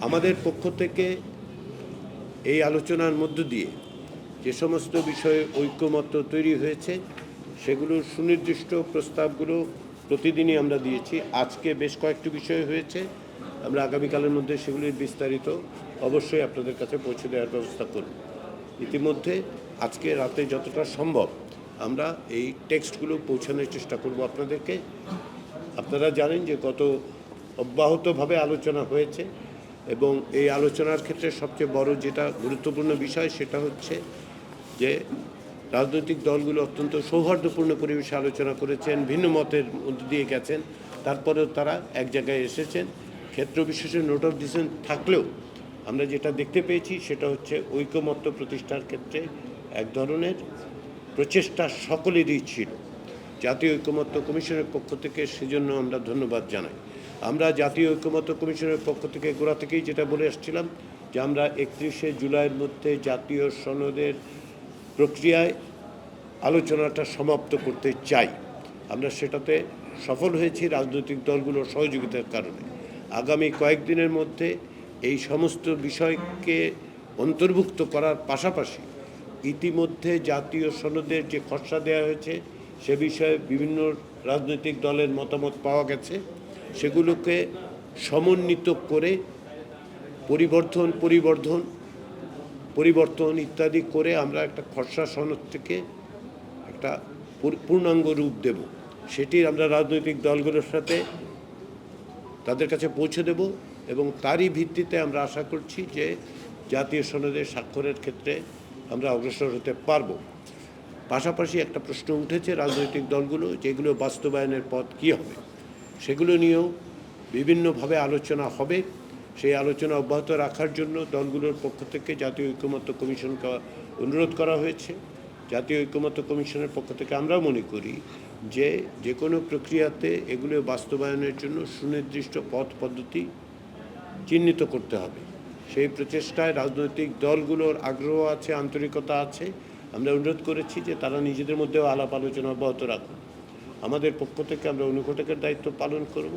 আমাদের পক্ষ থেকে এই আলোচনার মধ্য দিয়ে যে সমস্ত বিষয়ে ঐক্যমত্য তৈরি হয়েছে সেগুলোর সুনির্দিষ্ট প্রস্তাবগুলো প্রতিদিনই আমরা দিয়েছি। আজকে বেশ কয়েকটি বিষয় হয়েছে, আমরা আগামীকালের মধ্যে সেগুলির বিস্তারিত অবশ্যই আপনাদের কাছে পৌঁছে দেওয়ার ব্যবস্থা করব। ইতিমধ্যে আজকে রাতে যতটা সম্ভব আমরা এই টেক্সটগুলো পৌঁছানোর চেষ্টা করব আপনাদেরকে। আপনারা জানেন যে গত অব্যাহতভাবে আলোচনা হয়েছে এবং এই আলোচনার ক্ষেত্রে সবচেয়ে বড় যেটা গুরুত্বপূর্ণ বিষয় সেটা হচ্ছে যে রাজনৈতিক দলগুলো অত্যন্ত সৌহার্দ্যপূর্ণ পরিবেশে আলোচনা করেছেন, ভিন্ন মতের মধ্যে দিয়ে গেছেন, তারপরেও তারা এক জায়গায় এসেছেন। ক্ষেত্র বিশেষে নোট অফ ডিসেন্ট থাকলেও আমরা যেটা দেখতে পেয়েছি সেটা হচ্ছে ঐকমত্য প্রতিষ্ঠার ক্ষেত্রে এক ধরনের প্রচেষ্টা সকলেরই ছিল। জাতীয় ঐকমত্য কমিশনের পক্ষ থেকে সেজন্য আমরা ধন্যবাদ জানাই। আমরা জাতীয় ঐকমত্য কমিশনের পক্ষ থেকে গোড়া থেকেই যেটা বলে আসছিলাম যে আমরা 31শে জুলাইয়ের মধ্যে জাতীয় সনদের প্রক্রিয়ায় আলোচনাটা সমাপ্ত করতে চাই। আমরা সেটাতে সফল হয়েছি রাজনৈতিক দলগুলোর সহযোগিতার কারণে। আগামী কয়েকদিনের মধ্যে এই সমস্ত বিষয়কে অন্তর্ভুক্ত করার পাশাপাশি ইতিমধ্যে জাতীয় সনদের যে খসড়া দেওয়া হয়েছে সে বিষয়ে বিভিন্ন রাজনৈতিক দলের মতামত পাওয়া গেছে, সেগুলোকে সমন্বিত করে পরিবর্তন ইত্যাদি করে আমরা একটা খসড়া সনদ থেকে একটা পূর্ণাঙ্গ রূপ দেব। সেটি আমরা রাজনৈতিক দলগুলোর সাথে তাদের কাছে পৌঁছে দেব এবং তারই ভিত্তিতে আমরা আশা করছি যে জাতীয় সনদের স্বাক্ষরের ক্ষেত্রে আমরা অগ্রসর হতে পারব। পাশাপাশি একটা প্রশ্ন উঠেছে রাজনৈতিক দলগুলো যেগুলো বাস্তবায়নের পথ কী হবে, সেগুলো নিয়েও বিভিন্নভাবে আলোচনা হবে। সেই আলোচনা অব্যাহত রাখার জন্য দলগুলোর পক্ষ থেকে জাতীয় ঐকমত্য কমিশনকে অনুরোধ করা হয়েছে। জাতীয় ঐকমত্য কমিশনের পক্ষ থেকে আমরা মনে করি যে কোনো প্রক্রিয়াতে এগুলো বাস্তবায়নের জন্য সুনির্দিষ্ট পথ পদ্ধতি চিহ্নিত করতে হবে। সেই প্রচেষ্টায় রাজনৈতিক দলগুলোর আগ্রহ আছে, আন্তরিকতা আছে। আমরা অনুরোধ করেছি যে তারা নিজেদের মধ্যেও আলাপ আলোচনা অব্যাহত রাখুন। আমাদের পক্ষ থেকে আমরা অনুঘটকের দায়িত্ব পালন করব।